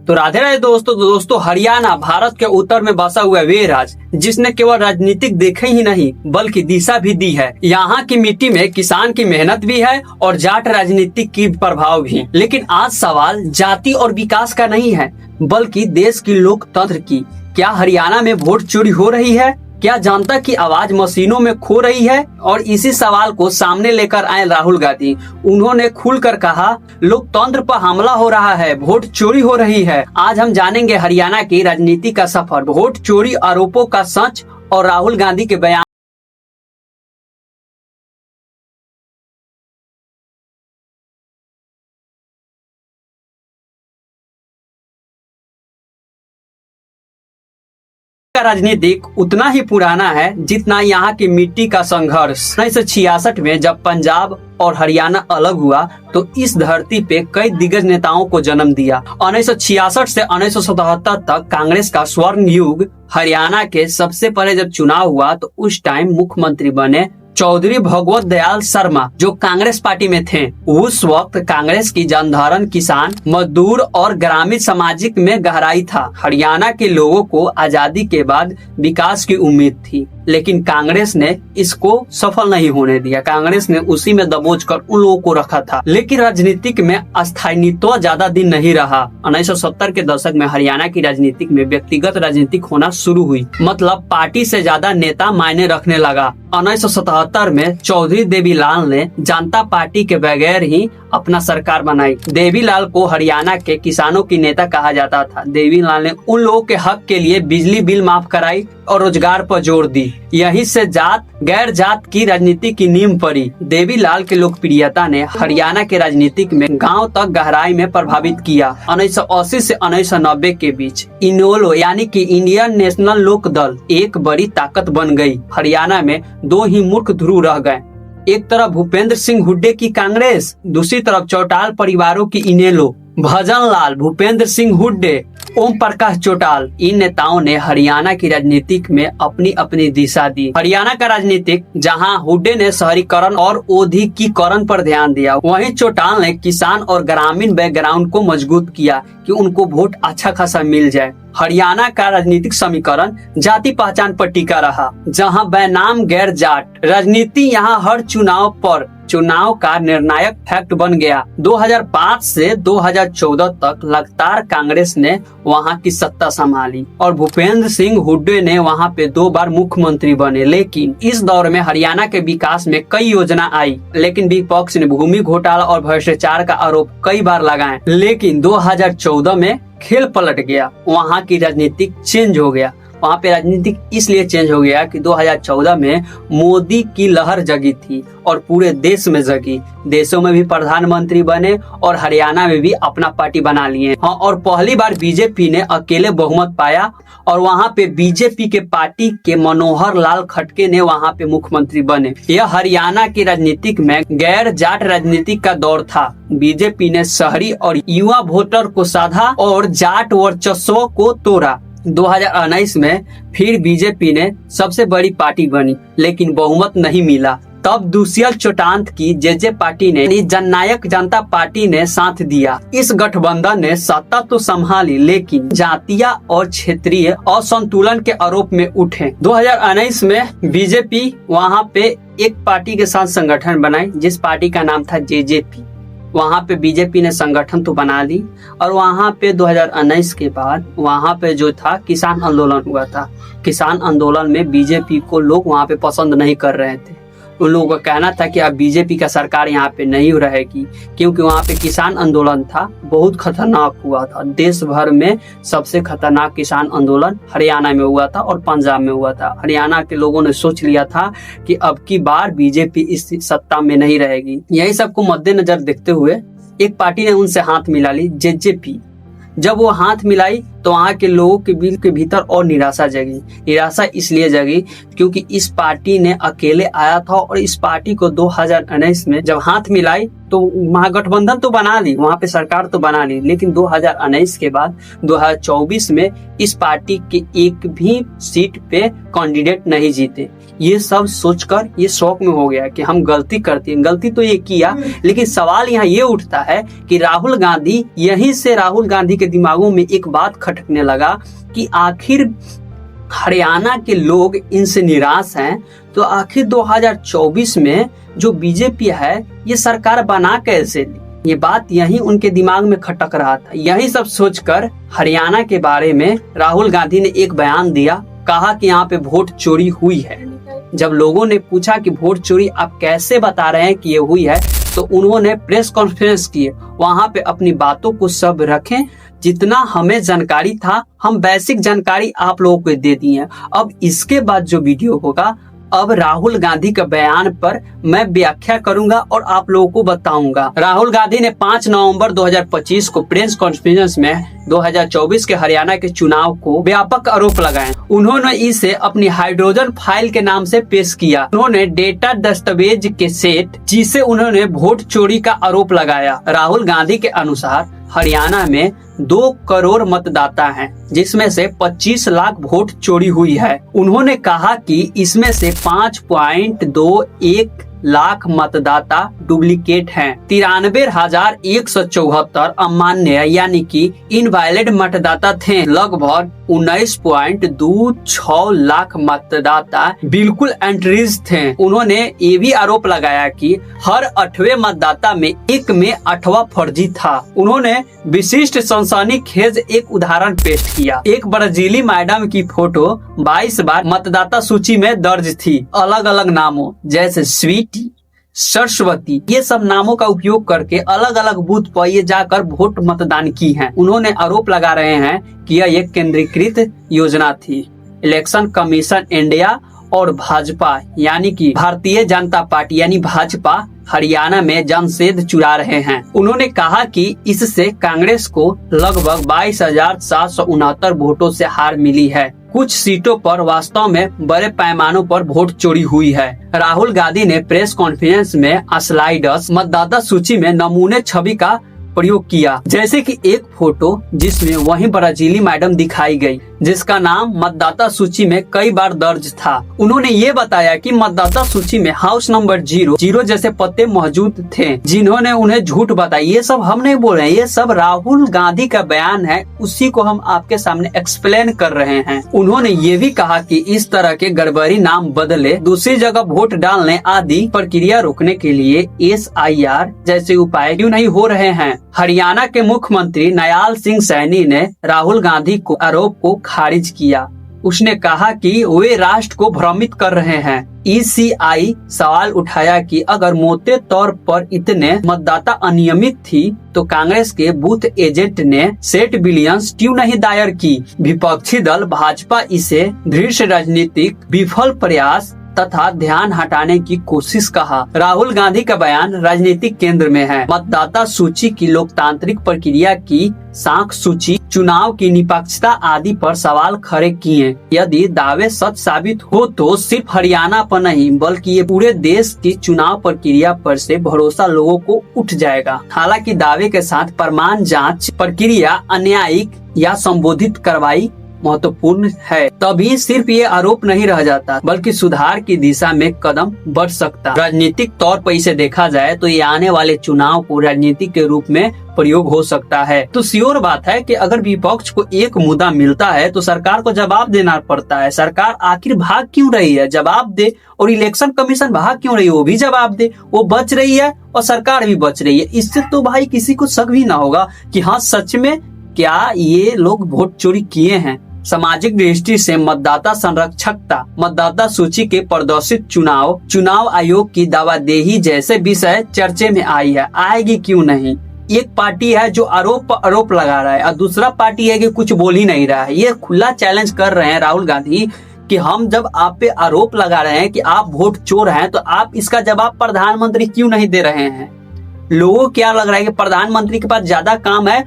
तो राधे राधे दोस्तों हरियाणा भारत के उत्तर में बसा हुआ वे राज्य जिसने केवल राजनीतिक देखे ही नहीं बल्कि दिशा भी दी है। यहाँ की मिट्टी में किसान की मेहनत भी है और जाट राजनीतिक की प्रभाव भी। लेकिन आज सवाल जाति और विकास का नहीं है बल्कि देश की लोकतंत्र की। क्या हरियाणा में वोट चोरी हो रही है? क्या जनता की आवाज मशीनों में खो रही है? और इसी सवाल को सामने लेकर आए राहुल गांधी। उन्होंने खुलकर कहा लोकतंत्र पर हमला हो रहा है, वोट चोरी हो रही है। आज हम जानेंगे हरियाणा की राजनीति का सफर, वोट चोरी आरोपों का सच और राहुल गांधी के बयान का। राजनीतिक उतना ही पुराना है जितना यहाँ की मिट्टी का संघर्ष। 1966 में जब पंजाब और हरियाणा अलग हुआ तो इस धरती पे कई दिग्गज नेताओं को जन्म दिया। 1966 से 1977 तक कांग्रेस का स्वर्ण युग। हरियाणा के सबसे पहले जब चुनाव हुआ तो उस टाइम मुख्यमंत्री बने चौधरी भगवत दयाल शर्मा, जो कांग्रेस पार्टी में थे। उस वक्त कांग्रेस की जनधारण किसान, मजदूर और ग्रामीण सामाजिक में गहराई था। हरियाणा के लोगों को आजादी के बाद विकास की उम्मीद थी, लेकिन कांग्रेस ने इसको सफल नहीं होने दिया। कांग्रेस ने उसी में दबोच कर उन लोगों को रखा था। लेकिन राजनीतिक में अस्थायित्व ज्यादा दिन नहीं रहा। 1970 के दशक में हरियाणा की राजनीतिक में व्यक्तिगत राजनीतिक होना शुरू हुई, मतलब पार्टी से ज्यादा नेता मायने रखने लगा। 1977 में चौधरी देवीलाल ने जनता पार्टी के बगैर ही अपना सरकार बनाई। देवीलाल को हरियाणा के किसानों की नेता कहा जाता था। देवीलाल ने उन लोगों के हक के लिए बिजली बिल माफ कराई और रोजगार पर जोर दी। यहीं से जात गैर जात की राजनीति की नींव पड़ी। देवीलाल की लोकप्रियता ने हरियाणा के राजनीतिक में गांव तक गहराई में प्रभावित किया। 1980 से 1990 के बीच इनेलो यानी कि इंडियन नेशनल लोक दल एक बड़ी ताकत बन गई। हरियाणा में दो ही मुख्य ध्रुव रह गए, एक तरफ भूपेंद्र सिंह हुड्डे की कांग्रेस, दूसरी तरफ चौटाल परिवारों की इनेलो। भजन लाल, भूपेंद्र सिंह हुड्डे, ओम प्रकाश चौटाल, इन नेताओं ने हरियाणा की राजनीतिक में अपनी अपनी दिशा दी। हरियाणा का राजनीतिक जहां हुड्डे ने शहरीकरण और औद्योगिकीकरण पर ध्यान दिया, वहीं चौटाल ने किसान और ग्रामीण बैकग्राउंड को मजबूत किया कि उनको वोट अच्छा खासा मिल जाए। हरियाणा का राजनीतिक समीकरण जाति पहचान पर टिका रहा, जहां बैनाम गैर जाट राजनीति यहाँ हर चुनाव का निर्णायक फैक्ट बन गया। 2005 से 2014 तक लगातार कांग्रेस ने वहां की सत्ता संभाली और भूपेंद्र सिंह हुड्डे ने वहां पे 2 बार मुख्यमंत्री बने। लेकिन इस दौर में हरियाणा के विकास में कई योजना आई, लेकिन विपक्ष ने भूमि घोटाला और भ्रष्टाचार का आरोप कई बार लगाए। लेकिन 2014 में खेल पलट गया, वहाँ की राजनीतिक चेंज हो गया। वहाँ पे राजनीतिक इसलिए चेंज हो गया कि 2014 में मोदी की लहर जगी थी और पूरे देश में जगी। देशों में भी प्रधानमंत्री बने और हरियाणा में भी अपना पार्टी बना लिए। हाँ, और पहली बार बीजेपी ने अकेले बहुमत पाया और वहाँ पे बीजेपी के पार्टी के मनोहर लाल खटके ने वहाँ पे मुख्यमंत्री बने। यह हरियाणा की राजनीतिक में गैर जाट राजनीति का दौर था। बीजेपी ने शहरी और युवा वोटर को साधा और जाट वर्चस्व को तोड़ा। 2019 में फिर बीजेपी ने सबसे बड़ी पार्टी बनी, लेकिन बहुमत नहीं मिला। तब दुष्यंत चौटाला की जेजे पार्टी ने जननायक जनता पार्टी ने साथ दिया। इस गठबंधन ने सत्ता तो संभाली, लेकिन जातीय और क्षेत्रीय असंतुलन के आरोप में उठे। 2019 में बीजेपी वहां पे एक पार्टी के साथ संगठन बनाई, जिस पार्टी का नाम था जेजेपी। वहाँ पे बीजेपी ने संगठन तो बना ली और वहाँ पे 2019 के बाद वहाँ पे जो था किसान आंदोलन हुआ था। किसान आंदोलन में बीजेपी को लोग वहाँ पे पसंद नहीं कर रहे थे। उन लोगों का कहना था कि अब बीजेपी का सरकार यहाँ पे नहीं रहेगी, क्योंकि वहाँ पे किसान आंदोलन था, बहुत खतरनाक हुआ था। देश भर में सबसे खतरनाक किसान आंदोलन हरियाणा में हुआ था और पंजाब में हुआ था। हरियाणा के लोगों ने सोच लिया था कि अब की बार बीजेपी इस सत्ता में नहीं रहेगी। यही सबको मद्देनजर देखते हुए एक पार्टी ने उनसे हाथ मिला ली, जेजेपी। जब वो हाथ मिलाई तो वहाँ के लोगों के दिल के भीतर और निराशा जगी। निराशा इसलिए जगी क्योंकि इस पार्टी ने अकेले आया था और इस पार्टी को 2019 में जब हाथ मिलाई तो महागठबंधन तो बना ली, वहाँ पे सरकार तो बना ली, लेकिन 2019 के बाद 2024 में इस पार्टी के एक भी सीट पे कैंडिडेट नहीं जीते। ये सब सोचकर ये शौक में हो गया कि हम गलती करते हैं। गलती तो ये किया, लेकिन सवाल यहाँ ये उठता है कि राहुल गांधी, यहीं से राहुल गांधी के दिमागों में एक बात खटकने लगा कि आखिर हरियाणा के लोग इनसे निराश हैं, तो आखिर 2024 में जो बीजेपी है ये सरकार बना कैसे ली। ये बात यही उनके दिमाग में खटक रहा था। यही सब सोचकर हरियाणा के बारे में राहुल गांधी ने एक बयान दिया, कहा कि यहाँ पे वोट चोरी हुई है। जब लोगों ने पूछा कि वोट चोरी आप कैसे बता रहे हैं कि ये हुई है, तो उन्होंने प्रेस कॉन्फ्रेंस की, वहां पे अपनी बातों को सब रखें। जितना हमें जानकारी था हम बेसिक जानकारी आप लोगों को दे दी है। अब इसके बाद जो वीडियो होगा, अब राहुल गांधी के बयान पर मैं व्याख्या करूंगा और आप लोगों को बताऊंगा। राहुल गांधी ने 5 नवंबर 2025 को प्रेस कॉन्फ्रेंस में 2024 के हरियाणा के चुनाव को व्यापक आरोप लगाए। उन्होंने इसे अपनी हाइड्रोजन फाइल के नाम से पेश किया। उन्होंने डेटा दस्तावेज के सेट जिसे उन्होंने वोट चोरी का आरोप लगाया। राहुल गांधी के अनुसार हरियाणा में 2 करोड़ मतदाता हैं, जिसमें से 25 लाख वोट चोरी हुई है। उन्होंने कहा कि इसमें से 5.21 लाख मतदाता डुप्लीकेट हैं। 93,174 अमान्य यानी कि इनवैलिड मतदाता थे। लगभग 19.26 लाख मतदाता बिल्कुल एंट्रीज थे। उन्होंने ये भी आरोप लगाया कि हर 8वें मतदाता में 1 में 8वां फर्जी था। उन्होंने विशिष्ट सनसनीखेज एक उदाहरण पेश किया। एक ब्राजीली मैडम की फोटो 22 बार मतदाता सूची में दर्ज थी, अलग अलग नामों जैसे स्वीटी, सरस्वती, ये सब नामों का उपयोग करके अलग अलग बूथ पर ये जाकर वोट मतदान की हैं। उन्होंने आरोप लगा रहे हैं कि यह एक केंद्रीकृत योजना थी। इलेक्शन कमीशन इंडिया और भाजपा यानी कि भारतीय जनता पार्टी यानी भाजपा हरियाणा में जनसेध चुरा रहे हैं। उन्होंने कहा कि इससे कांग्रेस को लगभग 22,769 वोटों से हार मिली है। कुछ सीटों पर वास्तव में बड़े पैमानों पर वोट चोरी हुई है। राहुल गांधी ने प्रेस कॉन्फ्रेंस में स्लाइडर्स मतदाता सूची में नमूने छवि का प्रयोग किया, जैसे कि एक फोटो जिसमें वही ब्राजीली मैडम दिखाई गई, जिसका नाम मतदाता सूची में कई बार दर्ज था। उन्होंने ये बताया कि मतदाता सूची में हाउस नंबर 0 जैसे पत्ते मौजूद थे, जिन्होंने उन्हें झूठ बताया। ये सब हम नहीं बोल रहे हैं, ये सब राहुल गांधी का बयान है, उसी को हम आपके सामने एक्सप्लेन कर रहे हैं। उन्होंने ये भी कहा कि इस तरह के गड़बड़ी, नाम बदले, दूसरी जगह वोट डालने आदि प्रक्रिया रोकने के लिए SIR जैसे उपाय क्यों नहीं हो रहे हैं। हरियाणा के मुख्यमंत्री नयाल सिंह सैनी ने राहुल गांधी को आरोप को खारिज किया। उसने कहा कि वे राष्ट्र को भ्रमित कर रहे हैं। ECI सवाल उठाया कि अगर मोटे तौर पर इतने मतदाता अनियमित थी तो कांग्रेस के बूथ एजेंट ने सेट बिलियंस क्यों नहीं दायर की। विपक्षी दल भाजपा इसे दृश्य राजनीतिक विफल प्रयास तथा ध्यान हटाने की कोशिश कहा। राहुल गांधी का बयान राजनीतिक केंद्र में है। मतदाता सूची की लोकतांत्रिक प्रक्रिया की साख सूची, चुनाव की निष्पक्षता आदि पर सवाल खड़े किए। यदि दावे सच साबित हो तो सिर्फ हरियाणा पर नहीं बल्कि ये पूरे देश की चुनाव प्रक्रिया पर से भरोसा लोगों को उठ जाएगा। हालांकि दावे के साथ प्रमाण जांच प्रक्रिया अन्यायिक या संबोधित करवाई महत्वपूर्ण है, तभी सिर्फ ये आरोप नहीं रह जाता बल्कि सुधार की दिशा में कदम बढ़ सकता। राजनीतिक तौर पर इसे देखा जाए तो ये आने वाले चुनाव को राजनीति के रूप में प्रयोग हो सकता है। तो श्योर बात है कि अगर विपक्ष को एक मुद्दा मिलता है तो सरकार को जवाब देना पड़ता है। सरकार आखिर भाग क्यों रही है, जवाब दे। और इलेक्शन कमीशन भाग क्यों रही है, वो भी जवाब दे। वो बच रही है और सरकार भी बच रही है। इससे तो भाई किसी को शक भी ना होगा कि हाँ सच में क्या ये लोग वोट चोरी किए हैं। सामाजिक दृष्टि से मतदाता संरक्षकता, मतदाता सूची के प्रदर्शित चुनाव आयोग की दावादेही जैसे विषय चर्चे में आई है। आएगी क्यों नहीं। एक पार्टी है जो आरोप पर आरोप लगा रहा है और दूसरा पार्टी है कि कुछ बोल ही नहीं रहा है। ये खुला चैलेंज कर रहे हैं राहुल गांधी कि हम जब आप पे आरोप लगा रहे हैं कि आप वोट चोर हैं तो आप इसका जवाब प्रधानमंत्री क्यों नहीं दे रहे हैं। लोगों को क्या लग रहा है कि प्रधानमंत्री के पास ज्यादा काम है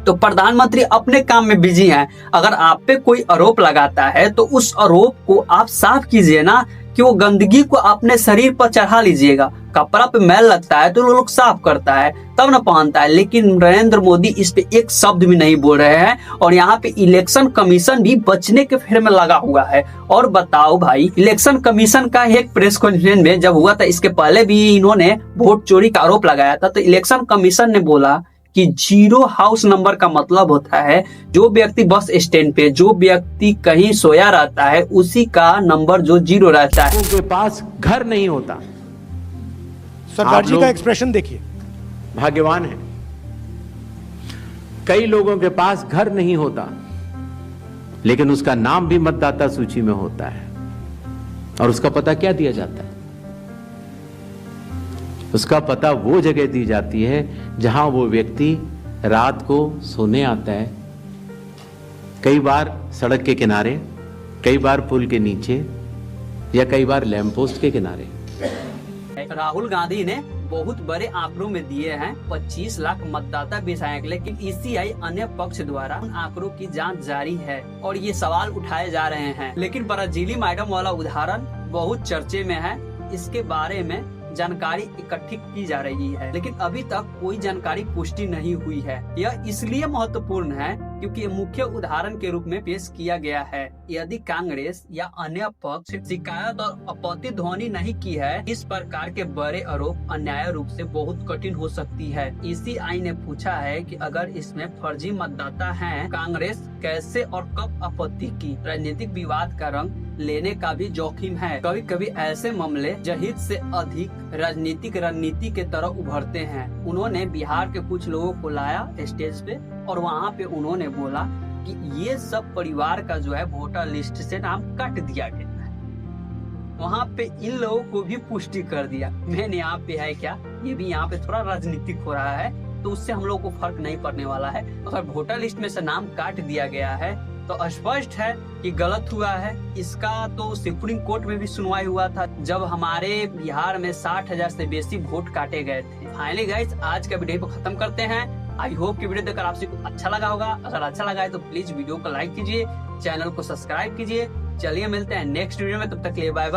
तो प्रधानमंत्री अपने काम में बिजी हैं। अगर आप पे कोई आरोप लगाता है तो उस आरोप को आप साफ कीजिए ना, कि वो गंदगी को अपने शरीर पर चढ़ा लीजिएगा। कपड़ा पे मैल लगता है तो लोग साफ करता है तब न पहनता है, लेकिन नरेंद्र मोदी इस पे एक शब्द भी नहीं बोल रहे हैं। और यहाँ पे इलेक्शन कमीशन भी बचने के फेर में लगा हुआ है। और बताओ भाई, इलेक्शन कमीशन का एक प्रेस कॉन्फ्रेंस में जब हुआ था, इसके पहले भी इन्होंने वोट चोरी का आरोप लगाया था, तो इलेक्शन कमीशन ने बोला कि 0 हाउस नंबर का मतलब होता है जो व्यक्ति बस स्टैंड पे, जो व्यक्ति कहीं सोया रहता है, उसी का नंबर जो 0 रहता है। उनके पास घर नहीं होता। सरदार जी का एक्सप्रेशन देखिए, भाग्यवान है। कई लोगों के पास घर नहीं होता, लेकिन उसका नाम भी मतदाता सूची में होता है। और उसका पता क्या दिया जाता है? उसका पता वो जगह दी जाती है जहां वो व्यक्ति रात को सोने आता है, कई बार सड़क के किनारे, कई बार पुल के नीचे, या कई बार लैंप पोस्ट के किनारे। राहुल गांधी ने बहुत बड़े आंकड़ों में दिए हैं 25 लाख मतदाता विधायक, लेकिन ईसीआई अन्य पक्ष द्वारा उन आंकड़ों की जांच जारी है और ये सवाल उठाए जा रहे हैं। लेकिन ब्राजीली मैडम वाला उदाहरण बहुत चर्चे में है। इसके बारे में जानकारी इकट्ठी की जा रही है, लेकिन अभी तक कोई जानकारी पुष्टि नहीं हुई है। यह इसलिए महत्वपूर्ण है क्योंकि ये मुख्य उदाहरण के रूप में पेश किया गया है। यदि कांग्रेस या अन्य पक्ष शिकायत और आपत्ति ध्वनि नहीं की है, इस प्रकार के बड़े आरोप अन्याय रूप से बहुत कठिन हो सकती है। ईसीआई ने पूछा है कि अगर इसमें फर्जी मतदाता हैं, कांग्रेस कैसे और कब आपत्ति की। राजनीतिक विवाद का रंग लेने का भी जोखिम है। कभी कभी ऐसे मामले जनहित से अधिक राजनीतिक रणनीति के तरह उभरते हैं। उन्होंने बिहार के कुछ लोगों को लाया स्टेज पे और वहाँ पे उन्होंने बोला कि ये सब परिवार का जो है वोटर लिस्ट से नाम काट दिया गया है। वहाँ पे इन लोगों को भी पुष्टि कर दिया। मैंने यहाँ पे है क्या, ये भी यहाँ पे थोड़ा राजनीतिक हो रहा है, तो उससे हम लोग को फर्क नहीं पड़ने वाला है। अगर वोटर लिस्ट में से नाम काट दिया गया है तो स्पष्ट है कि गलत हुआ है। इसका तो सुप्रीम कोर्ट में भी सुनवाई हुआ था जब हमारे बिहार में 60,000 से बेसी वोट काटे गए थे। फाइनली गाइस, आज का वीडियो को खत्म करते हैं। आई होप कि वीडियो देखकर आप सबको अच्छा लगा होगा। अगर अच्छा लगा है तो प्लीज वीडियो को लाइक कीजिए, चैनल को सब्सक्राइब कीजिए। चलिए मिलते हैं नेक्स्ट वीडियो में, तब तक के लिए बाय बाय।